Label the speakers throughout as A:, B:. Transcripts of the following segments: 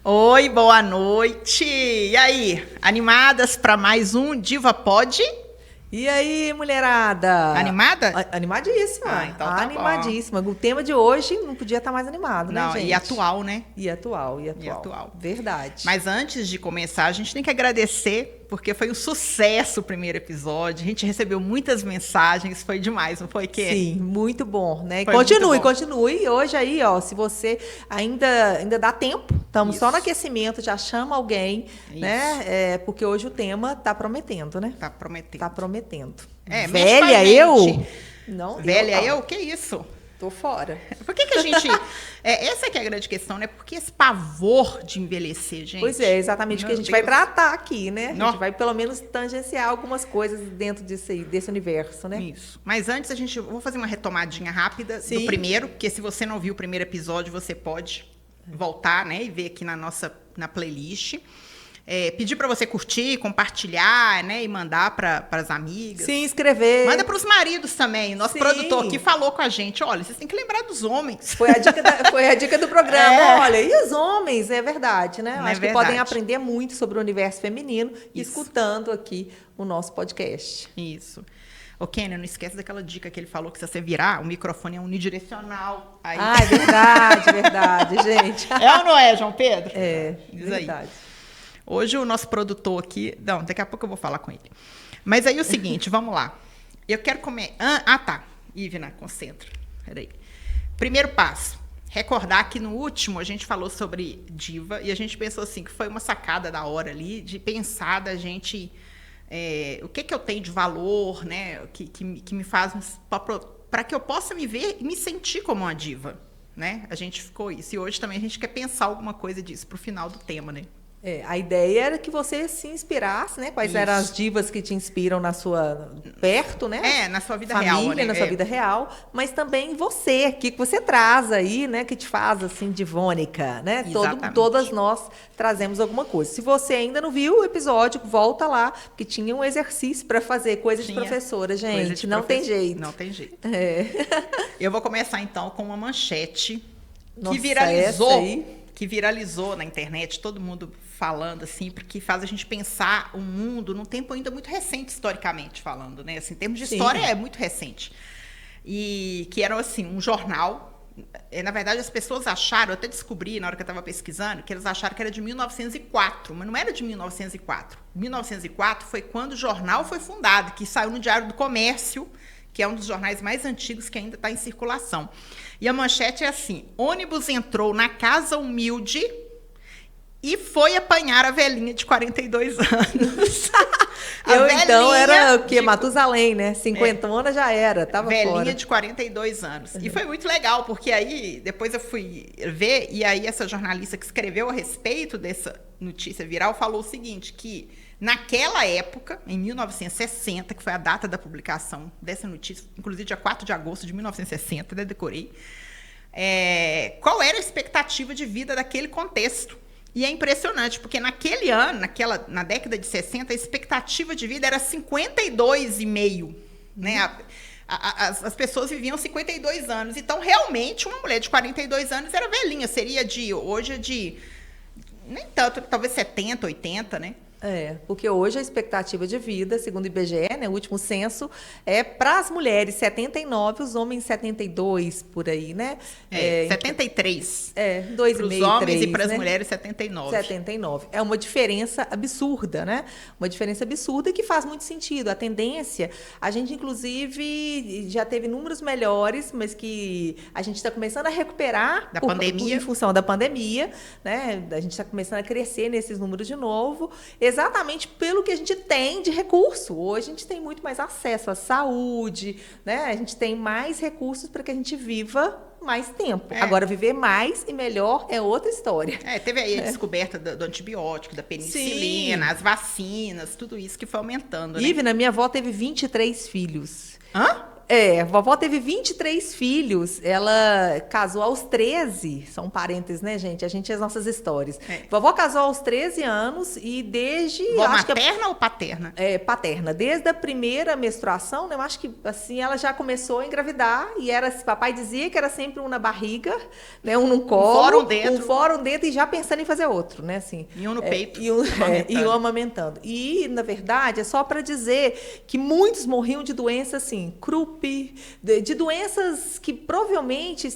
A: Oi, boa noite! E aí, animadas para mais um Diva Pod?
B: E aí, mulherada?
A: Animada?
B: Animadíssima.
A: Então tá
B: animadíssima. Bom. O tema de hoje não podia estar mais animado, né, gente?
A: E atual, né?
B: E atual. Verdade.
A: Mas antes de começar, a gente tem que agradecer, porque foi um sucesso o primeiro episódio. A gente recebeu muitas mensagens, foi demais, não foi, Kê?
B: Sim, muito bom, né?
A: Foi
B: Continue. Hoje aí, ó, se você ainda dá tempo, estamos só no aquecimento, já chama alguém, né? Porque hoje o tema tá prometendo, né?
A: Tá prometendo.
B: Velha eu?
A: Não. Velha eu? Que isso?
B: Tô fora.
A: Por que a gente... essa que é a grande questão, né? Porque esse pavor de envelhecer, gente.
B: Pois é, exatamente o que a gente vai tratar aqui, né? A gente vai, pelo menos, tangenciar algumas coisas dentro desse universo, né?
A: Isso. Mas antes, vou fazer uma retomadinha rápida do primeiro, porque se você não viu o primeiro episódio, você pode voltar, né? E ver aqui na playlist. Pedir para você curtir, compartilhar, né? E mandar para as amigas.
B: Se inscrever.
A: Manda para os maridos também. Nosso produtor aqui falou com a gente. Olha, vocês têm que lembrar dos homens.
B: Foi a dica do programa. Olha, e os homens? É verdade, né? Acho que podem aprender muito sobre o universo feminino escutando aqui o nosso podcast.
A: Isso. Ô, Kênia, não esquece daquela dica que ele falou que se você virar, o microfone é unidirecional. Aí...
B: Ah, é verdade, gente.
A: É ou não é, João Pedro?
B: Diz verdade.
A: Aí. Hoje o nosso produtor aqui... Não, daqui a pouco eu vou falar com ele. Mas aí o seguinte, vamos lá. Eu quero comer... tá. Ivna, concentra. Peraí. Primeiro passo. Recordar que no último a gente falou sobre diva e a gente pensou assim, que foi uma sacada da hora ali, de pensar da gente... o que eu tenho de valor, né? Que me faz... Para que eu possa me ver e me sentir como uma diva, né? A gente ficou isso. E hoje também a gente quer pensar alguma coisa disso pro final do tema, né?
B: A ideia era que você se inspirasse, né? Quais eram as divas que te inspiram perto, né?
A: Na sua vida
B: família,
A: real, né?
B: Na sua vida real, mas também você, o que você traz aí, né? Que te faz, assim, divônica, né? Todas nós trazemos alguma coisa. Se você ainda não viu o episódio, volta lá, porque tinha um exercício para fazer, coisa de professora, gente. Não tem jeito.
A: Não tem jeito. Eu vou começar, então, com uma manchete
B: Nossa,
A: que viralizou na internet, todo mundo falando, assim, porque faz a gente pensar o mundo num tempo ainda muito recente, historicamente falando, né? Assim, em termos de história, é muito recente. E que era, assim, um jornal. Na verdade, as pessoas acharam, eu até descobri na hora que eu estava pesquisando, que eles acharam que era de 1904, mas não era de 1904. 1904 foi quando o jornal foi fundado, que saiu no Diário do Comércio, que é um dos jornais mais antigos que ainda está em circulação. E a manchete é assim: ônibus entrou na casa humilde e foi apanhar a velhinha de 42 anos.
B: Então era o quê? Matusalém, né? 50 já era, tava
A: velhinha
B: fora.
A: De 42 anos. E foi muito legal, porque aí depois eu fui ver, e aí essa jornalista que escreveu a respeito dessa notícia viral falou o seguinte, que naquela época, em 1960, que foi a data da publicação dessa notícia, inclusive dia 4 de agosto de 1960, né, decorei, qual era a expectativa de vida daquele contexto. E é impressionante, porque naquele ano, na década de 60, a expectativa de vida era 52,5, né? As pessoas viviam 52 anos. Então, realmente, uma mulher de 42 anos era velhinha. Seria hoje nem tanto, talvez 70, 80, né?
B: Porque hoje a expectativa de vida, segundo o IBGE, né, o último censo, para as mulheres 79, os homens 72, por aí, né?
A: 73.
B: 2,5,
A: para os homens
B: 3,
A: e para as
B: né?
A: mulheres 79.
B: 79. É uma diferença absurda, né? Uma diferença absurda que faz muito sentido. A tendência, a gente inclusive já teve números melhores, mas que a gente está começando a recuperar
A: pandemia.
B: Em função da pandemia, né? A gente está começando a crescer nesses números de novo. Exatamente pelo que a gente tem de recurso. Hoje a gente tem muito mais acesso à saúde, né? A gente tem mais recursos para que a gente viva mais tempo. Agora, viver mais e melhor é outra história.
A: Teve aí a descoberta do antibiótico, da penicilina, as vacinas, tudo isso que foi aumentando, né?
B: Ivna, minha avó teve 23 filhos.
A: Hã?
B: Vovó teve 23 filhos, ela casou aos 13, são parênteses, né, gente? As nossas histórias. Vovó casou aos 13 anos e desde...
A: Vó materna ou paterna?
B: Paterna. Desde a primeira menstruação, né, eu acho que assim, ela já começou a engravidar e papai dizia que era sempre um na barriga, né, um no colo, um fora, um dentro e já pensando em fazer outro, né, assim.
A: E um no peito.
B: E um amamentando. E, na verdade, é só para dizer que muitos morriam de doenças, assim, Krupp, de doenças que provavelmente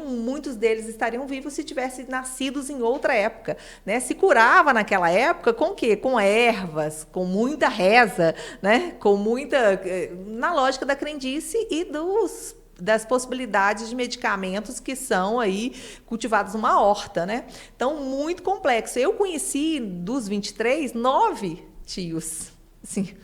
B: muitos deles estariam vivos se tivessem nascidos em outra época, né? Se curava naquela época com o quê? Com ervas, com muita reza, né? Na lógica da crendice e das possibilidades de medicamentos que são aí cultivados numa horta, né? Então, muito complexo. Eu conheci, dos 23, 9 tios, assim,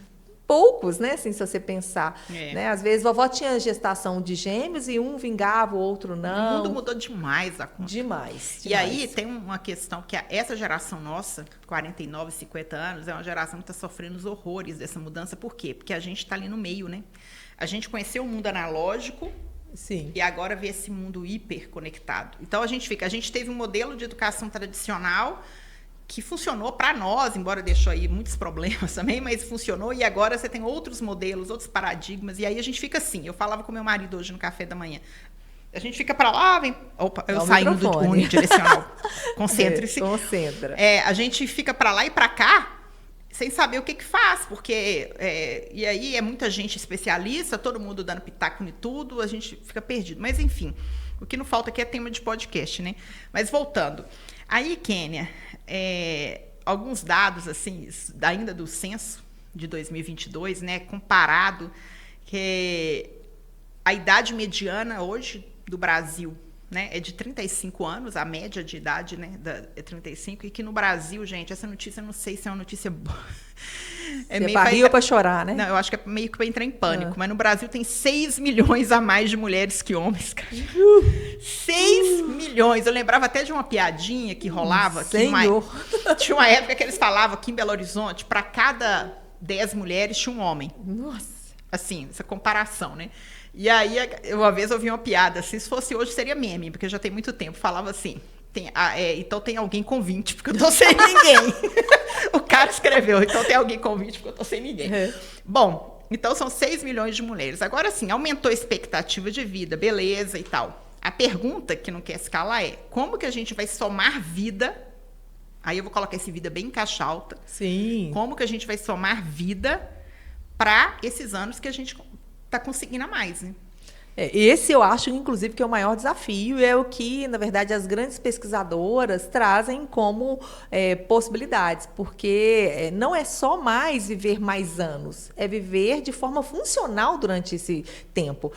B: poucos, né? Assim, se você pensar. Né? Às vezes, vovó tinha gestação de gêmeos e um vingava, o outro não.
A: O mundo mudou demais a conta.
B: Demais.
A: E aí, tem uma questão que essa geração nossa, 49, 50 anos, é uma geração que está sofrendo os horrores dessa mudança. Por quê? Porque a gente está ali no meio, né? A gente conheceu o mundo analógico.
B: Sim.
A: E agora vê esse mundo hiperconectado. Então, a gente teve um modelo de educação tradicional que funcionou para nós, embora deixou aí muitos problemas também, mas funcionou, e agora você tem outros modelos, outros paradigmas, e aí a gente fica assim. Eu falava com meu marido hoje no café da manhã, a gente fica para lá, vem... Opa, eu saindo do unidirecional. Concentre-se.
B: Concentra.
A: A gente fica para lá e para cá, sem saber o que faz, porque... e aí é muita gente especialista, todo mundo dando pitaco em tudo, a gente fica perdido. Mas, enfim, o que não falta aqui é tema de podcast, né? Mas, voltando. Aí, Kênia, alguns dados, assim, ainda do censo de 2022, né? Comparado, que a idade mediana hoje do Brasil, né, é de 35 anos, a média de idade, né, é 35, e que no Brasil, gente, essa notícia, eu não sei se é uma notícia boa.
B: É meio para rir ou para chorar, né?
A: Não, eu acho que é meio que para entrar em pânico, mas no Brasil tem 6 milhões a mais de mulheres que homens, cara. 6 milhões! Eu lembrava até de uma piadinha que rolava. Tinha uma época que eles falavam aqui em Belo Horizonte, para cada 10 mulheres tinha um homem.
B: Nossa!
A: Assim, essa comparação, né? E aí, uma vez eu ouvi uma piada, assim, se fosse hoje seria meme, porque já tem muito tempo, falava assim, então tem alguém com 20, porque eu tô sem ninguém. O cara escreveu, então tem alguém com 20, porque eu tô sem ninguém. Bom, então são 6 milhões de mulheres. Agora sim, aumentou a expectativa de vida, beleza e tal. A pergunta que não quer escalar é, como que a gente vai somar vida? Aí eu vou colocar esse vida bem em caixa alta.
B: Sim.
A: Como que a gente vai somar vida para esses anos que a gente está conseguindo a mais, né?
B: Esse eu acho, inclusive, que é o maior desafio e é o que, na verdade, as grandes pesquisadoras trazem como possibilidades, porque não é só mais viver mais anos, é viver de forma funcional durante esse tempo.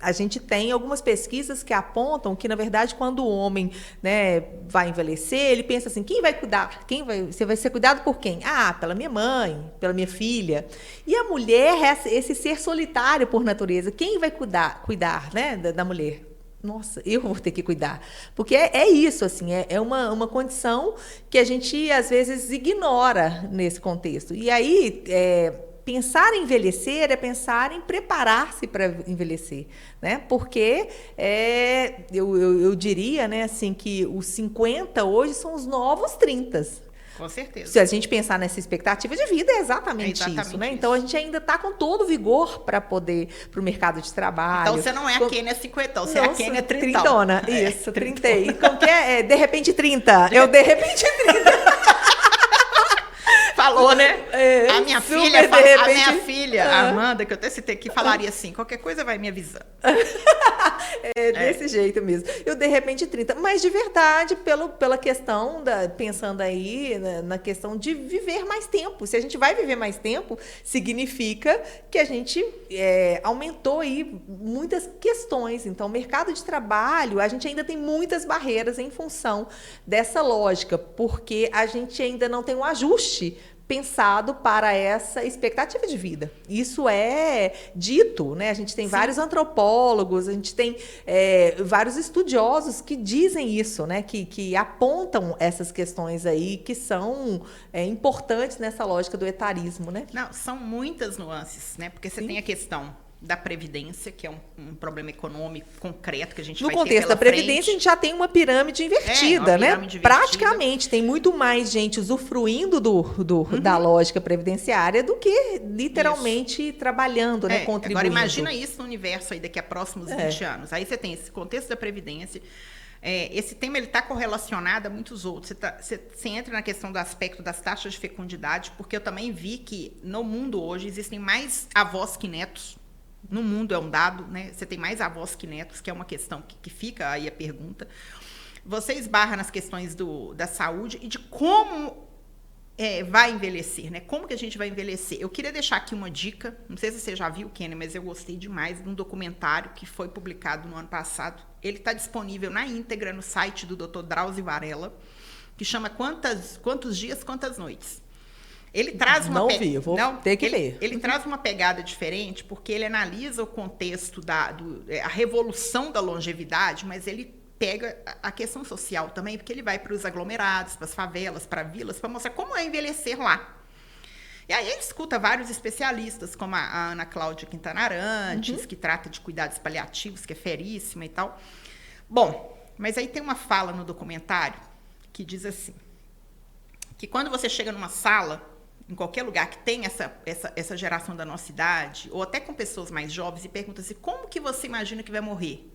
B: A gente tem algumas pesquisas que apontam que, na verdade, quando o homem, né, vai envelhecer, ele pensa assim, quem vai cuidar? Você vai ser cuidado por quem? Ah, pela minha mãe, pela minha filha. E a mulher é esse ser solitário por natureza. Quem vai cuidar, né, da mulher? Nossa, eu vou ter que cuidar. Porque é isso, assim, é uma condição que a gente, às vezes, ignora nesse contexto. E aí, pensar em envelhecer é pensar em preparar-se para envelhecer, né? Porque eu diria, né, assim, que os 50 hoje são os novos 30.
A: Com certeza.
B: Se a gente pensar nessa expectativa de vida, é exatamente isso, né? Isso. Então, a gente ainda está com todo o vigor para o mercado de trabalho.
A: Então, você não é a Kênia 50, você é a Kênia 30.
B: Trintona, isso, 30. Como que é? De repente 30. Eu, de repente 30.
A: Falou, né? A minha filha, a Amanda, que eu até citei aqui, falaria assim, qualquer coisa vai me avisando.
B: Desse jeito mesmo. Eu, de repente, 30. Mas, de verdade, pela questão, pensando aí na questão de viver mais tempo. Se a gente vai viver mais tempo, significa que a gente aumentou aí muitas questões. Então, o mercado de trabalho, a gente ainda tem muitas barreiras em função dessa lógica, porque a gente ainda não tem um ajuste pensado para essa expectativa de vida. Isso é dito, né? A gente tem vários antropólogos, a gente tem vários estudiosos que dizem isso, né? Que apontam essas questões aí que são importantes nessa lógica do etarismo, né?
A: Não, são muitas nuances, né? Porque você tem a questão da Previdência, que é um problema econômico concreto que a gente
B: no
A: vai ter
B: contexto
A: pela
B: da Previdência,
A: frente.
B: a gente já tem uma pirâmide invertida,
A: uma
B: né?
A: pirâmide invertida.
B: Praticamente, tem muito mais gente usufruindo da lógica previdenciária do que literalmente trabalhando, né? Contribuindo.
A: Agora, imagina isso no universo aí daqui a próximos 20 anos. Aí você tem esse contexto da Previdência. Esse tema está correlacionado a muitos outros. Você entra na questão do aspecto das taxas de fecundidade, porque eu também vi que no mundo hoje existem mais avós que netos. No mundo é um dado, né? Você tem mais avós que netos, que é uma questão que fica aí a pergunta. Você esbarra nas questões da saúde e de como vai envelhecer, né? Como que a gente vai envelhecer? Eu queria deixar aqui uma dica, não sei se você já viu, Kenny, mas eu gostei demais de um documentário que foi publicado no ano passado. Ele está disponível na íntegra no site do Dr. Drauzio Varela, que chama Quantos Dias, Quantas Noites. Ele traz uma
B: eu vou ter que ler.
A: Ele traz uma pegada diferente, porque ele analisa o contexto a revolução da longevidade, mas ele pega a questão social também, porque ele vai para os aglomerados, para as favelas, para vilas, para mostrar como é envelhecer lá. E aí ele escuta vários especialistas, como a Ana Cláudia Quintana Arantes, que trata de cuidados paliativos, que é feríssima e tal. Bom, mas aí tem uma fala no documentário que diz assim, que quando você chega numa sala, em qualquer lugar que tem essa geração da nossa idade, ou até com pessoas mais jovens, e pergunta assim, como que você imagina que vai morrer?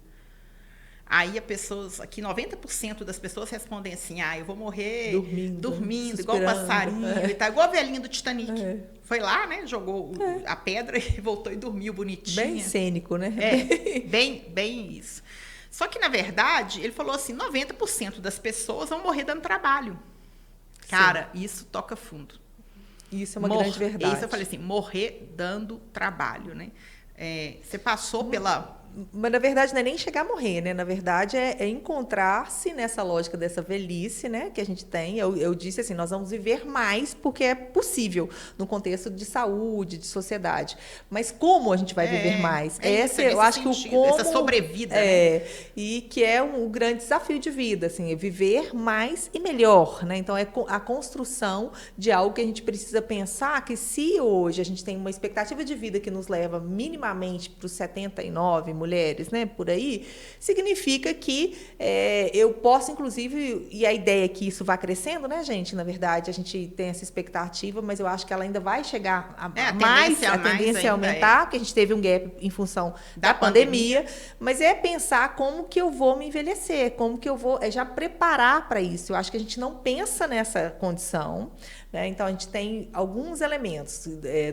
A: Aí aqui 90% das pessoas respondem assim, eu vou morrer dormindo igual passarinho e tal, igual a velhinha do Titanic. Foi lá, né, jogou a pedra e voltou e dormiu bonitinha.
B: Bem cênico, né?
A: Bem isso. Só que, na verdade, ele falou assim, 90% das pessoas vão morrer dando trabalho. Cara, isso toca fundo.
B: Isso é uma grande verdade.
A: Isso eu falei assim, morrer dando trabalho, né? Você passou pela...
B: Mas, na verdade, não é nem chegar a morrer, né? Na verdade, é encontrar-se nessa lógica dessa velhice, né? Que a gente tem. Eu disse assim, nós vamos viver mais porque é possível no contexto de saúde, de sociedade. Mas como a gente vai viver mais? Eu acho que o como...
A: Essa sobrevida, né?
B: E que é um grande desafio de vida, assim, é viver mais e melhor, né? Então, é a construção de algo que a gente precisa pensar que se hoje a gente tem uma expectativa de vida que nos leva minimamente para os 79 mulheres, né, por aí, significa que eu posso, inclusive, e a ideia é que isso vá crescendo, né, gente? Na verdade, a gente tem essa expectativa, mas eu acho que ela ainda vai chegar a tendência a aumentar, porque a gente teve um gap em função da pandemia, mas é pensar como que eu vou me envelhecer, como que eu vou já preparar para isso. Eu acho que a gente não pensa nessa condição, né? Então, a gente tem alguns elementos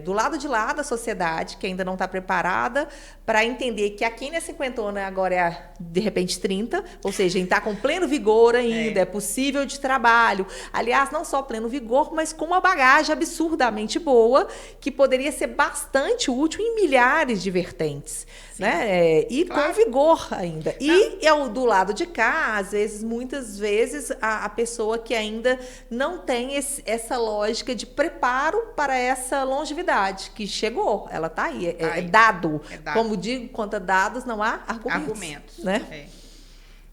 B: do lado de lá da sociedade, que ainda não está preparada para entender que a quem é 50 agora é, de repente, 30, ou seja, está com pleno vigor ainda, é possível de trabalho. Aliás, não só pleno vigor, mas com uma bagagem absurdamente boa, que poderia ser bastante útil em milhares de vertentes. Né? E com vigor ainda. E do lado de cá, às vezes, muitas vezes, a pessoa que ainda não tem essa lógica de preparo para essa longevidade, que chegou, ela está aí, é dado. Como digo, quanto a dados, não há argumentos. Né?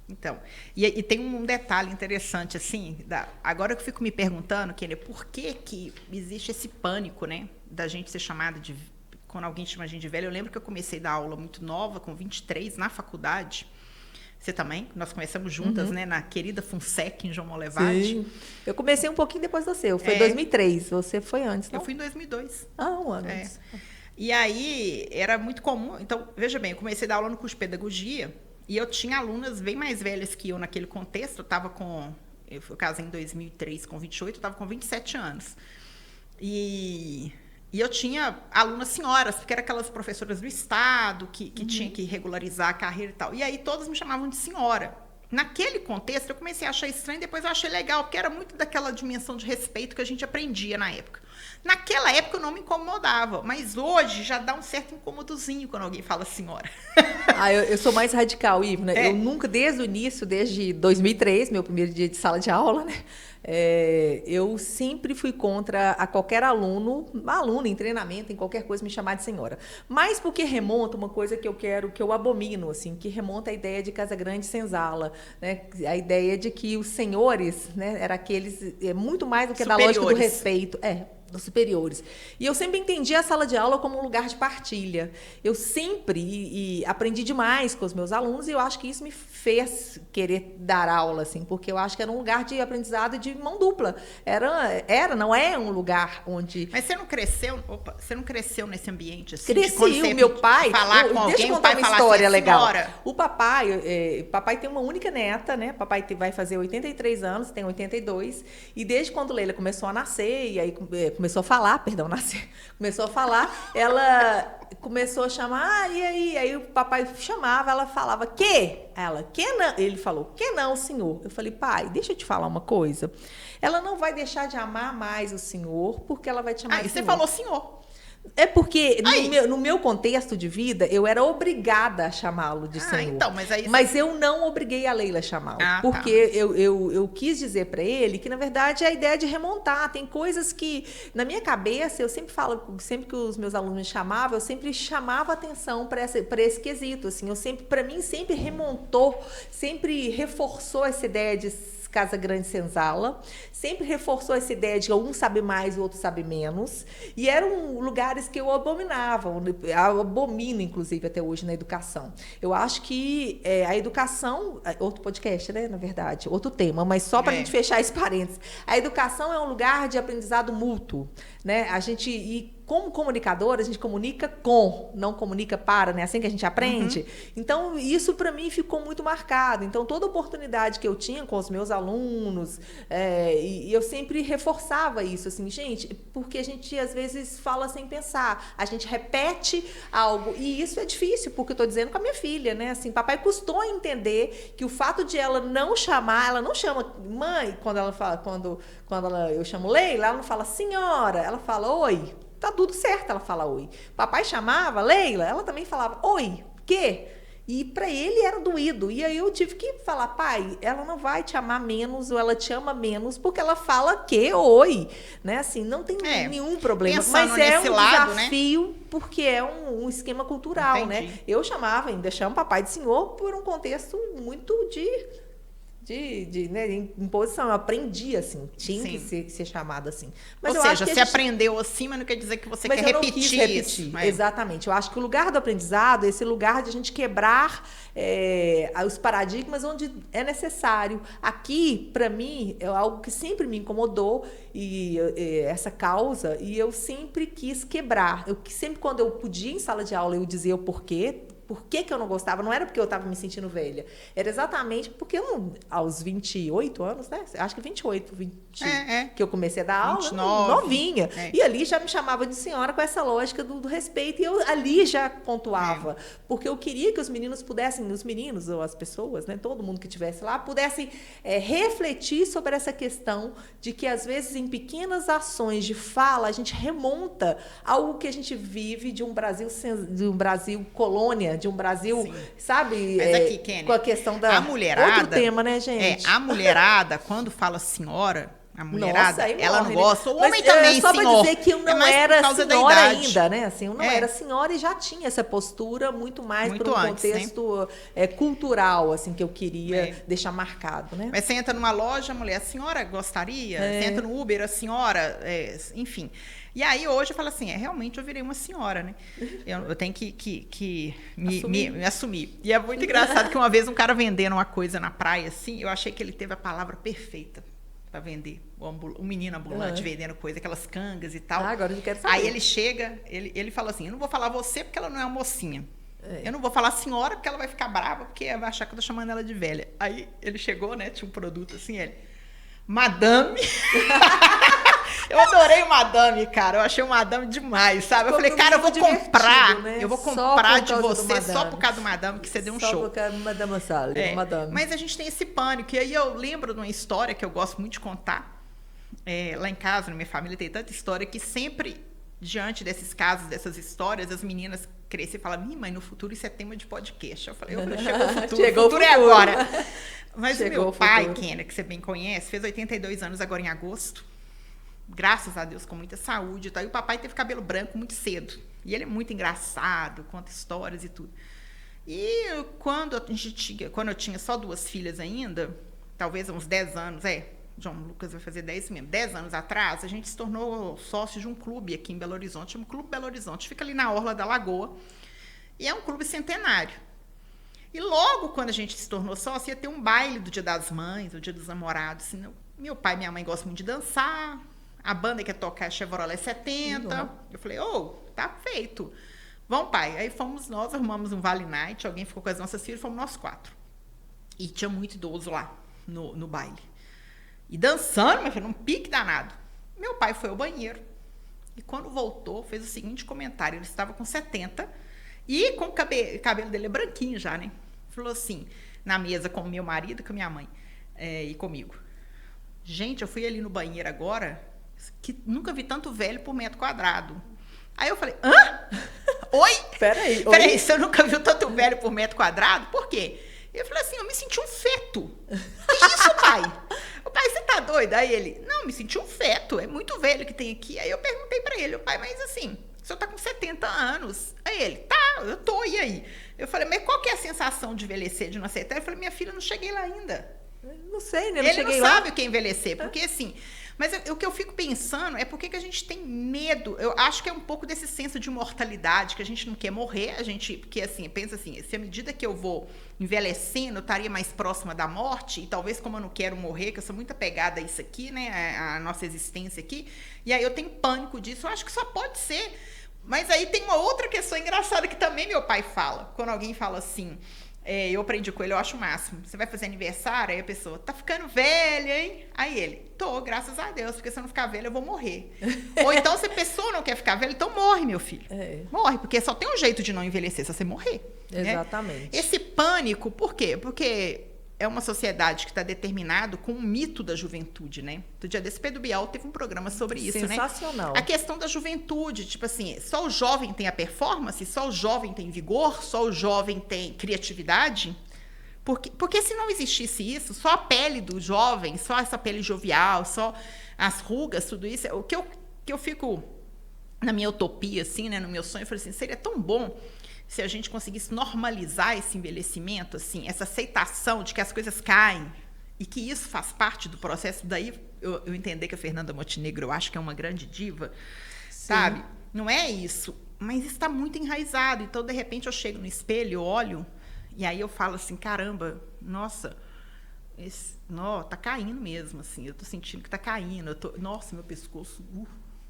A: Então, e tem um detalhe interessante, assim, agora que eu fico me perguntando, Kenny, por que existe esse pânico, né, da gente ser chamada de... Quando alguém chama a gente de velha, eu lembro que eu comecei a dar aula muito nova, com 23, na faculdade. Você também? Nós começamos juntas, né? Na querida FUNSEC, em João Molevade.
B: Sim. Eu comecei um pouquinho depois do seu. Foi em 2003. Você foi antes, não?
A: Eu fui em 2002.
B: Um ano antes.
A: E aí, era muito comum. Então, veja bem, eu comecei a dar aula no curso de pedagogia e eu tinha alunas bem mais velhas que eu naquele contexto. Eu casei em 2003 com 28, eu estava com 27 anos. E eu tinha alunas senhoras, porque eram aquelas professoras do Estado que tinha que regularizar a carreira e tal. E aí todas me chamavam de senhora. Naquele contexto, eu comecei a achar estranho, depois eu achei legal, porque era muito daquela dimensão de respeito que a gente aprendia na época. Naquela época eu não me incomodava, mas hoje já dá um certo incomodozinho quando alguém fala senhora.
B: Eu sou mais radical, Ivna. Eu nunca, desde o início, desde 2003, meu primeiro dia de sala de aula, né? Eu sempre fui contra a qualquer aluna em treinamento, em qualquer coisa, me chamar de senhora. Mas porque remonta uma coisa que eu abomino, assim, que remonta a ideia de Casa Grande Senzala, né? A ideia de que os senhores, né, eram aqueles, muito mais do que da lógica do respeito. dos superiores. E eu sempre entendi a sala de aula como um lugar de partilha. Eu sempre aprendi demais com os meus alunos e eu acho que isso me fez querer dar aula, assim, porque eu acho que era um lugar de aprendizado de mão dupla. Não é um lugar onde...
A: Mas você não cresceu nesse ambiente, assim?
B: Cresci, o meu pai...
A: Falar com alguém,
B: deixa eu contar uma história assim, legal. O papai tem uma única neta, né? Papai vai fazer 83 anos, tem 82, e desde quando Leila começou a nascer, e aí começou a falar, começou a falar, ela começou a chamar, e aí o papai chamava, ela falava, que? Ela, que não? Ele falou, que não, senhor? Eu falei, pai, deixa eu te falar uma coisa. Ela não vai deixar de amar mais o senhor, porque ela vai te chamar de senhor.
A: Você falou senhor.
B: É porque no meu contexto de vida, eu era obrigada a chamá-lo de senhor.
A: Então,
B: mas eu não obriguei a Leila a chamá-lo. Porque tá. eu quis dizer para ele que, na verdade, é a ideia de remontar. Tem coisas que, na minha cabeça, eu sempre falo, sempre que os meus alunos me chamavam, eu sempre chamava atenção para esse quesito. Assim, para mim, sempre remontou, sempre reforçou essa ideia de Casa Grande Senzala, sempre reforçou essa ideia de um sabe mais, o outro sabe menos, e eram lugares que eu abominava, eu abomino, inclusive, até hoje na educação. Eu acho que a educação, outro podcast, né, na verdade, outro tema, mas só para a gente fechar esse parênteses, a educação é um lugar de aprendizado mútuo, né? Como comunicadora, a gente comunica com, não comunica para, né? Assim que a gente aprende. Então, isso para mim ficou muito marcado. Então, toda oportunidade que eu tinha com os meus alunos, e eu sempre reforçava isso, assim, gente, porque a gente às vezes fala sem pensar, a gente repete algo, e isso é difícil, porque eu estou dizendo com a minha filha, né? Assim, papai custou entender que o fato de ela não chama mãe, eu chamo Leila, ela não fala senhora, ela fala oi. Tá tudo certo, ela fala oi. Papai chamava Leila, ela também falava oi, que? E para ele era doído. E aí eu tive que falar, pai, ela não vai te amar menos ou ela te ama menos porque ela fala que oi, né? Assim, não tem nenhum problema. Mas é um desafio, né? Porque é um esquema cultural,
A: Entendi.
B: Né? Eu ainda chamo papai de senhor por um contexto muito de imposição, eu aprendi assim, tinha que ser chamado assim. Mas
A: ou seja, você aprendeu assim, mas não quer dizer que você quer repetir isso.
B: Exatamente. Eu acho que o lugar do aprendizado é esse lugar de a gente quebrar os paradigmas onde é necessário. Aqui, para mim, é algo que sempre me incomodou essa causa, e eu sempre quis quebrar. Sempre quando eu podia em sala de aula eu dizia o porquê. Por que eu não gostava? Não era porque eu estava me sentindo velha. Era exatamente porque aos 28 anos, né? Acho que 28, que eu comecei a dar aula,
A: 29,
B: novinha. E ali já me chamava de senhora com essa lógica do respeito. E eu ali já pontuava. Porque eu queria que os meninos ou as pessoas, né? Todo mundo que estivesse lá, pudessem refletir sobre essa questão de que, às vezes, em pequenas ações de fala, a gente remonta algo que a gente vive de um Brasil colônia, de um Brasil, sim, sabe?
A: Mas aqui, Kênia,
B: com a questão da...
A: A mulherada...
B: Outro tema, né, gente?
A: A mulherada, quando fala senhora... A mulherada,
B: nossa,
A: ela
B: morre,
A: não gosta.
B: Né?
A: O homem também,
B: só
A: senhor.
B: Só para dizer que eu não era senhora ainda, né? Assim, eu não era senhora e já tinha essa postura muito mais por um contexto cultural, assim, que eu queria deixar marcado, né?
A: Mas você entra numa loja, a mulher, a senhora gostaria? Você entra no Uber, a senhora... enfim... E aí, hoje, eu falo assim, realmente eu virei uma senhora, né? Eu tenho que me assumir. E é muito engraçado que uma vez um cara vendendo uma coisa na praia, assim, eu achei que ele teve a palavra perfeita para vender. O menino ambulante vendendo coisa, aquelas cangas e tal.
B: Agora eu quero saber.
A: Aí ele chega, ele fala assim, eu não vou falar você porque ela não é uma mocinha. Eu não vou falar senhora porque ela vai ficar brava, porque vai achar que eu tô chamando ela de velha. Aí ele chegou, né, tinha um produto assim, madame... Eu adorei o madame, cara. Eu achei o madame demais, sabe? Eu falei, cara, eu vou comprar. Né? Eu vou comprar de você só por causa do madame, que você deu um show. Só por causa
B: do madame Sala, madame.
A: Mas a gente tem esse pânico. E aí eu lembro de uma história que eu gosto muito de contar. Lá em casa, na minha família, tem tanta história que sempre, diante desses casos, dessas histórias, as meninas crescem e falam, mãe, no futuro isso é tema de podcast. Eu falei, chegou o futuro. O futuro é agora. Mas o meu pai, Kênia, que você bem conhece, fez 82 anos agora em agosto. Graças a Deus, com muita saúde e tal. E o papai teve cabelo branco muito cedo. E ele é muito engraçado, conta histórias e tudo. quando eu tinha só 2 filhas ainda, talvez uns 10 anos, João Lucas vai fazer 10 mesmo, 10 anos atrás, a gente se tornou sócio de um clube aqui em Belo Horizonte, chama Clube Belo Horizonte, fica ali na orla da Lagoa, e é um clube centenário. E logo quando a gente se tornou sócio, ia ter um baile do Dia das Mães, o Dia dos Namorados. Assim, meu pai e minha mãe gostam muito de dançar, a banda que quer tocar é Chevrolet 70. Eu falei, tá feito. Vamos, pai. Aí fomos nós, arrumamos um Vale Night, alguém ficou com as nossas filhas, fomos nós 4. E tinha muito idoso lá no baile. E dançando, meu filho, num pique danado. Meu pai foi ao banheiro e quando voltou, fez o seguinte comentário. Ele estava com 70 e com o cabelo dele é branquinho já, né? Falou assim, na mesa com o meu marido, com a minha mãe e comigo. Gente, eu fui ali no banheiro agora, que nunca vi tanto velho por metro quadrado. Aí eu falei, hã? Oi? Peraí, você nunca viu tanto velho por metro quadrado? Por quê? Eu falei assim, eu me senti um feto. Que isso, pai? O pai, você tá doido? Aí ele, não, me senti um feto, é muito velho que tem aqui. Aí eu perguntei pra ele, pai, mas assim, o senhor tá com 70 anos. Aí ele, tá, eu tô, e aí? Eu falei, mas qual que é a sensação de envelhecer, de não aceitar? Eu falei, minha filha, não cheguei lá ainda.
B: Não sei, né?
A: Ele não sabe o que é envelhecer, porque assim... Mas o que eu fico pensando é por que a gente tem medo. Eu acho que é um pouco desse senso de mortalidade, que a gente não quer morrer, porque assim, pensa assim, se à medida que eu vou envelhecendo, eu estaria mais próxima da morte, e talvez como eu não quero morrer, que eu sou muito apegada a isso aqui, né, a nossa existência aqui, e aí eu tenho pânico disso, eu acho que só pode ser. Mas aí tem uma outra questão engraçada que também meu pai fala, quando alguém fala assim... eu aprendi com ele, eu acho o máximo. Você vai fazer aniversário, aí a pessoa, tá ficando velha, hein? Aí ele, tô, graças a Deus, porque se eu não ficar velha, eu vou morrer. Ou então, se a pessoa não quer ficar velha, então morre, meu filho. Morre, porque só tem um jeito de não envelhecer, se você morrer.
B: Exatamente.
A: Né? Esse pânico, por quê? Porque é uma sociedade que está determinado com o mito da juventude, né? Do dia desse, Pedro Bial teve um programa sobre isso, né?
B: Sensacional.
A: A questão da juventude, tipo assim, só o jovem tem a performance, só o jovem tem vigor, só o jovem tem criatividade. Porque se não existisse isso, só a pele do jovem, só essa pele jovial, só as rugas, tudo isso, o que eu fico na minha utopia, assim, né? No meu sonho, eu falei assim, seria tão bom se a gente conseguisse normalizar esse envelhecimento, assim, essa aceitação de que as coisas caem e que isso faz parte do processo. Daí eu entender que a Fernanda Montenegro, eu acho que é uma grande diva, sabe? Não é isso, mas está muito enraizado. Então, de repente, eu chego no espelho, eu olho, e aí eu falo assim, caramba, nossa, tá caindo mesmo, assim, eu tô sentindo que tá caindo, nossa, meu pescoço...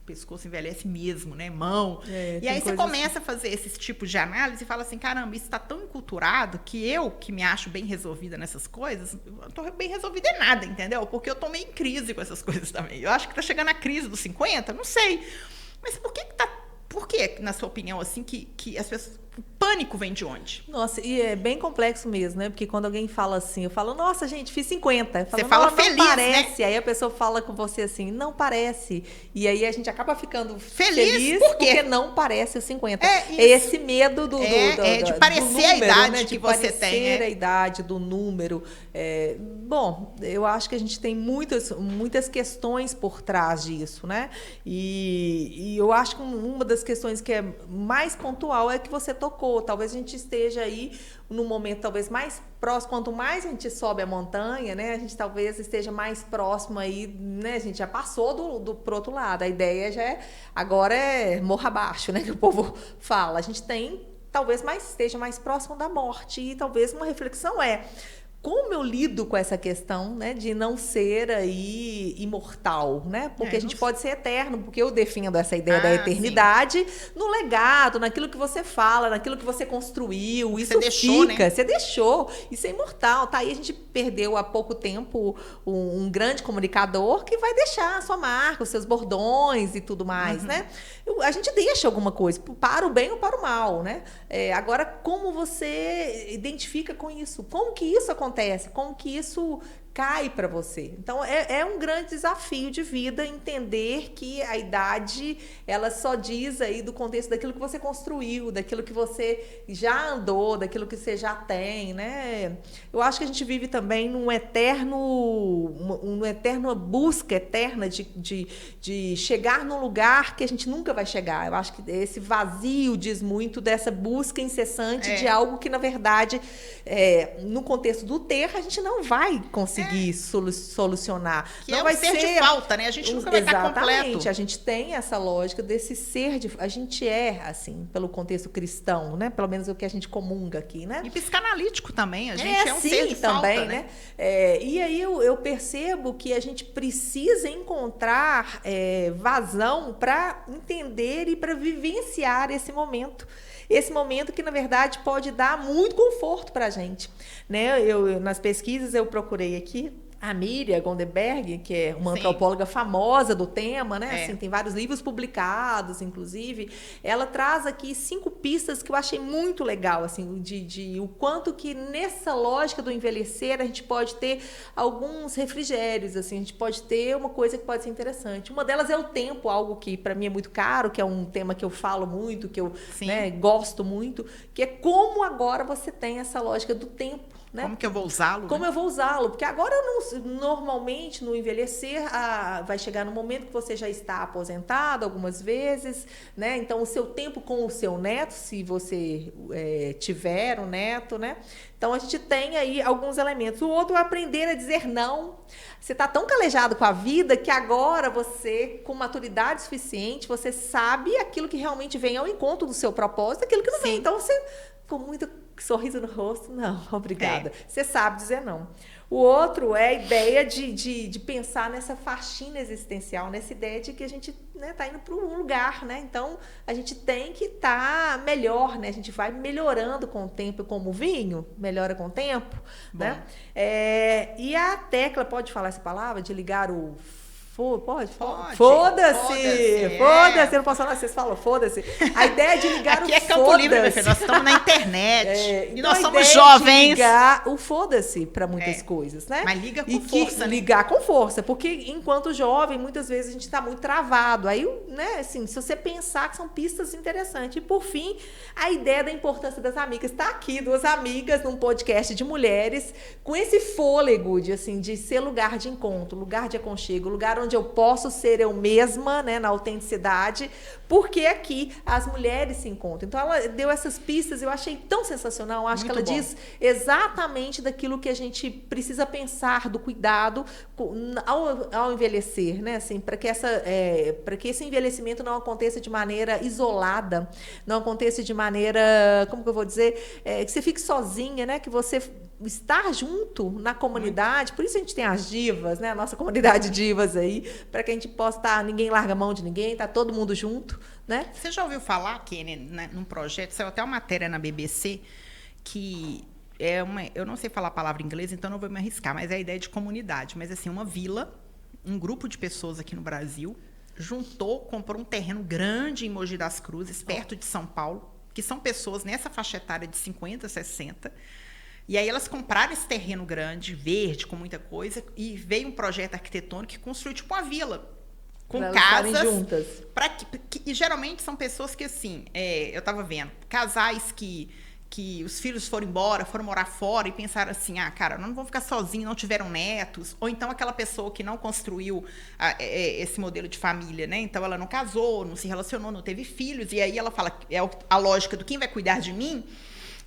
A: pescoço envelhece mesmo, né? Mão. E aí você começa a fazer esse tipo de análise e fala assim, caramba, isso está tão enculturado que eu, que me acho bem resolvida nessas coisas, eu não tô bem resolvida em nada, entendeu? Porque eu tô meio em crise com essas coisas também. Eu acho que tá chegando a crise dos 50, não sei. Mas por que, na sua opinião, assim, que as pessoas... O pânico vem de onde?
B: Nossa, e é bem complexo mesmo, né? Porque quando alguém fala assim, eu falo, nossa, gente, fiz 50.
A: Você fala feliz,
B: não parece.
A: Né?
B: Aí a pessoa fala com você assim, não parece. E aí a gente acaba ficando
A: feliz
B: porque não parece os 50. É esse medo
A: de parecer
B: do número,
A: a idade,
B: né?
A: que você tem.
B: De parecer a idade, do número. Bom, eu acho que a gente tem muitas questões por trás disso, né? E eu acho que uma das questões que é mais pontual é que você tocou. Talvez a gente esteja aí num momento talvez mais próximo, quanto mais a gente sobe a montanha, né, a gente talvez esteja mais próximo aí, né, a gente já passou pro outro lado, a ideia já agora é morra abaixo, né, que o povo fala, a gente talvez esteja mais próximo da morte e talvez uma reflexão como eu lido com essa questão, né, de não ser aí imortal, né? Porque a gente pode ser eterno, porque eu defendo essa ideia da eternidade no legado, naquilo que você fala, naquilo que você construiu, isso
A: você deixou,
B: fica,
A: né?
B: Você deixou, isso é imortal, tá? Aí a gente perdeu há pouco tempo um grande comunicador que vai deixar a sua marca, os seus bordões e tudo mais, né? A gente deixa alguma coisa, para o bem ou para o mal, né? Agora, como você identifica com isso? Como que isso acontece? Como que isso cai para você? Então, é um grande desafio de vida entender que a idade, ela só diz aí do contexto daquilo que você construiu, daquilo que você já andou, daquilo que você já tem, né? Eu acho que a gente vive também uma eterna busca eterna de chegar num lugar que a gente nunca vai chegar. Eu acho que esse vazio diz muito dessa busca incessante de algo que, na verdade, no contexto do ter, a gente não vai conseguir. conseguir solucionar.
A: Que
B: não
A: é
B: vai
A: um ser de falta, né? A gente nunca vai estar completo.
B: Exatamente. A gente tem essa lógica desse ser a gente é, assim, pelo contexto cristão, né? Pelo menos o que a gente comunga aqui, né?
A: E psicanalítico também. A gente é um
B: sim,
A: ser de
B: também,
A: falta, né?
B: E aí eu percebo que a gente precisa encontrar vazão para entender e para vivenciar esse momento. Esse momento que, na verdade, pode dar muito conforto para a gente. Né? Nas pesquisas, eu procurei aqui a Miriam Gondeberg, que é uma antropóloga famosa do tema, né? Assim, tem vários livros publicados, inclusive. Ela traz aqui 5 pistas que eu achei muito legal, assim, de o quanto que nessa lógica do envelhecer a gente pode ter alguns refrigérios, assim, a gente pode ter uma coisa que pode ser interessante. Uma delas é o tempo, algo que para mim é muito caro, que é um tema que eu falo muito, que eu gosto muito, que é como agora você tem essa lógica do tempo. Né?
A: Como que eu vou usá-lo?
B: Como eu vou usá-lo? Porque agora, normalmente, no envelhecer, vai chegar no momento que você já está aposentado algumas vezes, né? Então, o seu tempo com o seu neto, se você tiver um neto, né? Então, a gente tem aí alguns elementos. O outro é aprender a dizer não. Você está tão calejado com a vida que agora você, com maturidade suficiente, você sabe aquilo que realmente vem ao encontro do seu propósito, aquilo que não vem. Então, você, com muito sorriso no rosto, não, obrigada. Você sabe dizer não. O outro é a ideia de pensar nessa faxina existencial, nessa ideia de que a gente está indo para um lugar, né? Então, a gente tem que estar melhor, né? A gente vai melhorando com o tempo, como o vinho, melhora com o tempo, né? E a Tecla, pode falar essa palavra? De ligar o... Pode? Foda-se! Foda-se! Eu não posso falar, vocês falam, foda-se. A ideia de ligar
A: aqui
B: o
A: é Campo Livre, meu filho. Nós estamos na internet. E nós somos jovens.
B: De ligar o foda-se para muitas coisas, né?
A: Mas liga com força, né?
B: Ligar com força, porque enquanto jovem, muitas vezes a gente está muito travado. Aí, né, assim, se você pensar que são pistas interessantes. E, por fim, a ideia da importância das amigas. Está aqui, 2 amigas num podcast de mulheres, com esse fôlego de ser lugar de encontro, lugar de aconchego, lugar onde eu posso ser eu mesma, né, na autenticidade, porque aqui as mulheres se encontram. Então, ela deu essas pistas, eu achei tão sensacional. Acho que ela diz exatamente daquilo que a gente precisa pensar, do cuidado ao envelhecer, né, assim, para que esse envelhecimento não aconteça de maneira isolada, não aconteça de maneira, como que eu vou dizer, que você fique sozinha, né, que você estar junto na comunidade, por isso a gente tem as divas, né? A nossa comunidade de divas aí, para que a gente possa estar, ninguém larga a mão de ninguém, tá todo mundo junto, né?
A: Você já ouviu falar, Kenny, num projeto, saiu até uma matéria na BBC, que eu não sei falar a palavra em inglês, então não vou me arriscar, mas é a ideia de comunidade, mas assim, uma vila, um grupo de pessoas aqui no Brasil, comprou um terreno grande em Mogi das Cruzes, perto de São Paulo, que são pessoas nessa faixa etária de 50, 60, e aí elas compraram esse terreno grande, verde, com muita coisa, e veio um projeto arquitetônico que construiu tipo uma vila, com casas
B: juntas.
A: E geralmente são pessoas que, assim, eu estava vendo, casais que os filhos foram embora, foram morar fora e pensaram assim, cara, não vão ficar sozinhos, não tiveram netos, ou então aquela pessoa que não construiu esse modelo de família, né? Então ela não casou, não se relacionou, não teve filhos, e aí ela fala, a lógica do quem vai cuidar de mim.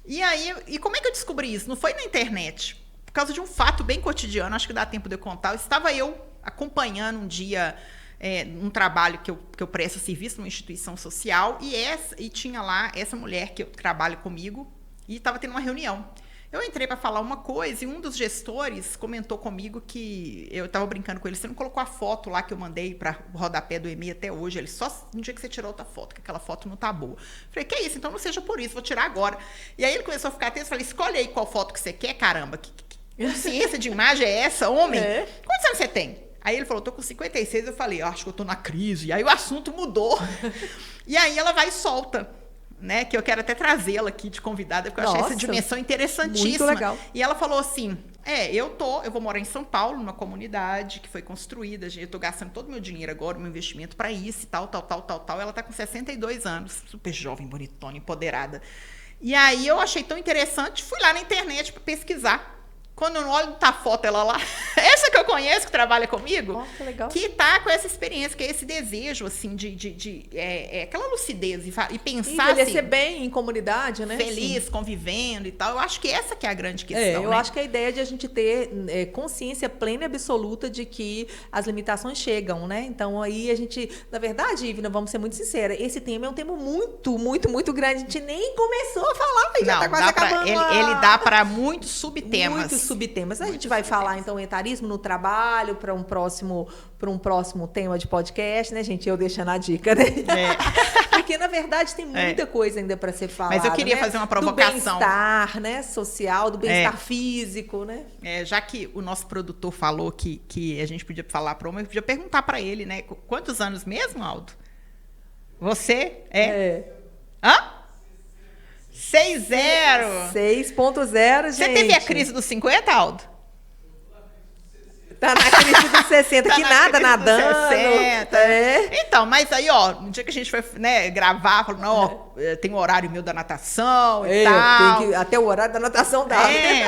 A: E como é que eu descobri isso? Não foi na internet, por causa de um fato bem cotidiano, acho que dá tempo de eu contar. Estava eu acompanhando um dia um trabalho que eu presto serviço numa instituição social, e tinha lá essa mulher que eu trabalho comigo, e estava tendo uma reunião. Eu entrei para falar uma coisa, e um dos gestores comentou comigo que eu estava brincando com ele, você não colocou a foto lá que eu mandei para o rodapé do e-mail até hoje? Ele, só no dia que você tirou outra foto, que aquela foto não tá boa. Falei, que isso? Então não seja por isso, vou tirar agora. E aí ele começou a ficar atento, falei, escolhe aí qual foto que você quer, caramba, que consciência de imagem é essa, homem? Quantos anos você tem? Aí ele falou, tô com 56, eu falei, acho que eu tô na crise. E aí o assunto mudou. E aí ela vai e solta, né? Que eu quero até trazê-la aqui de convidada, porque eu achei essa dimensão interessantíssima. Muito legal. E ela falou assim, eu vou morar em São Paulo, numa comunidade que foi construída, eu tô gastando todo o meu dinheiro agora, o meu investimento para isso e tal. Ela tá com 62 anos, super jovem, bonitona, empoderada. E aí eu achei tão interessante, fui lá na internet para pesquisar quando eu não olho, tá a foto ela lá. Essa que eu conheço, que trabalha comigo,
B: que legal.
A: Que tá com essa experiência, que é esse desejo, assim, aquela lucidez e pensar,
B: envelhecer
A: assim,
B: bem em comunidade, né?
A: feliz, convivendo e tal. Eu acho que essa que é a grande questão,
B: eu acho que a ideia de a gente ter consciência plena e absoluta de que as limitações chegam, né? Então, aí a gente... Na verdade, Ivna, vamos ser muito sinceras, esse tema é um tema muito, muito, muito grande. A gente nem começou a falar e já tá quase acabando.
A: Ele dá para muitos subtemas.
B: Muitos subtemas. A gente vai falar, então, etarismo no trabalho, para um próximo tema de podcast, né, gente? Eu deixando a dica, né? Porque, na verdade, tem muita coisa ainda para ser falada.
A: Mas eu queria fazer uma provocação.
B: Do bem-estar, né? Social, do bem-estar físico, né?
A: Já que o nosso produtor falou que a gente podia falar para o homem, eu podia perguntar para ele, né? Quantos anos mesmo, Aldo? Você Hã? 6.0.
B: 6.0, gente.
A: Você teve a crise dos 50, Aldo?
B: Tá na crise dos 60, tá que nada nadando.
A: 60. Então, mas aí, no dia que a gente foi, né, gravar, falou, não, tem o horário meu da natação e tal.
B: Tem que, até o horário da natação dá.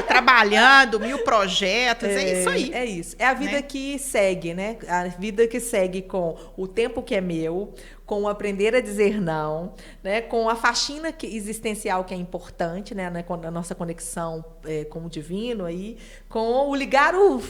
A: Trabalhando, 1000 projetos, é isso aí.
B: É isso. É a vida que segue, né? A vida que segue com o tempo que é meu, com o aprender a dizer não, né? Com a faxina existencial que é importante, né? Com a nossa conexão com o divino aí, com o ligar o...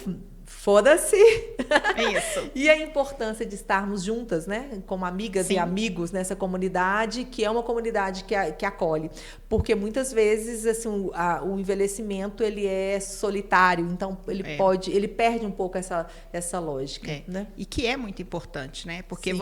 B: Foda-se!
A: Isso.
B: E a importância de estarmos juntas, né? Como amigas e amigos nessa comunidade, que é uma comunidade que acolhe. Porque muitas vezes assim, o envelhecimento ele é solitário, então ele perde um pouco essa lógica. Né?
A: E que é muito importante, né? Porque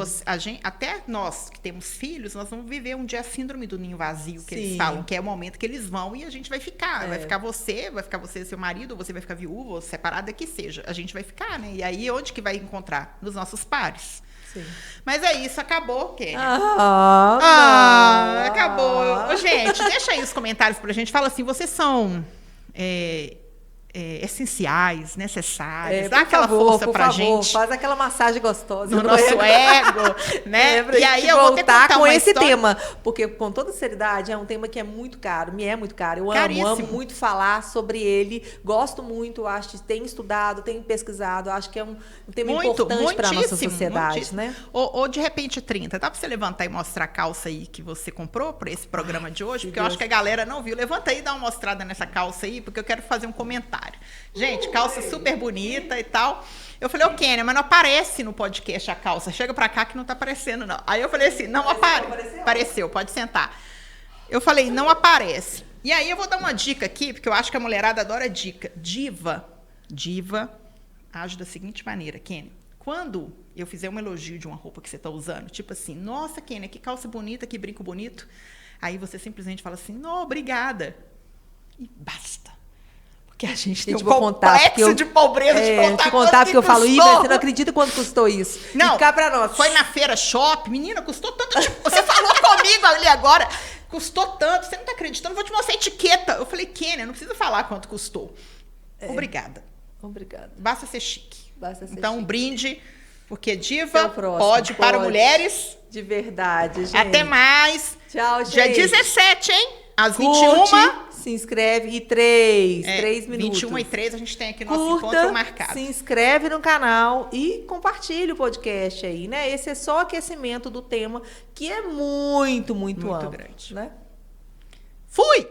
A: até nós que temos filhos, nós vamos viver um dia a síndrome do ninho vazio, que eles falam, que é o momento que eles vão e a gente vai ficar. Vai ficar você e seu marido, ou você vai ficar viúva, ou separada, que seja. A gente vai ficar, né? E aí, onde que vai encontrar? Nos nossos pares.
B: Sim.
A: Mas é isso, acabou, Kênia.
B: Acabou.
A: Gente, deixa aí os comentários pra gente. Fala assim, vocês são essenciais, necessários. Dá aquela força pra gente.
B: Faz aquela massagem gostosa
A: no nosso ego, né?
B: E aí eu vou ter que contar com esse tema, porque com toda sinceridade é um tema que é muito caro, me é muito caro. Eu amo muito falar sobre ele, gosto muito, acho que tenho estudado, tenho pesquisado, acho que é um tema importante para a nossa sociedade, né?
A: Ou de repente 30, dá para você levantar e mostrar a calça aí que você comprou para esse programa de hoje, porque eu acho que a galera não viu. Levanta aí e dá uma mostrada nessa calça aí, porque eu quero fazer um comentário. Gente, calça super bonita e tal. Eu falei, Kênia, mas não aparece no podcast a calça. Chega pra cá que não tá aparecendo, não. Aí eu falei assim, não aparece. Apareceu, pode sentar. Eu falei, não aparece. E aí eu vou dar uma dica aqui, porque eu acho que a mulherada adora dica. Diva age da seguinte maneira, Kênia. Quando eu fizer um elogio de uma roupa que você tá usando, tipo assim, nossa, Kênia, que calça bonita, que brinco bonito. Aí você simplesmente fala assim, não, obrigada. E basta. Que a gente tem um complexo de pobreza de
B: contar porque eu falo, Ivna, você não acredita quanto custou isso?
A: Não,
B: e cá pra nós.
A: Foi na feira shopping, menina, custou tanto. Você falou comigo ali agora, custou tanto, você não tá acreditando, vou te mostrar a etiqueta. Eu falei, Kênia, não precisa falar quanto custou. Obrigada. Basta ser chique. Então, um brinde, porque diva pode para mulheres.
B: De verdade, gente.
A: Até mais.
B: Tchau, gente.
A: Dia 17, hein? Às 21h.
B: Se inscreve e 3 minutos.
A: 21h03 a gente tem aqui nosso encontro marcado.
B: Se inscreve no canal e compartilha o podcast aí, né? Esse é só aquecimento do tema, que é muito, muito amplo,
A: grande.
B: Né?
A: Fui!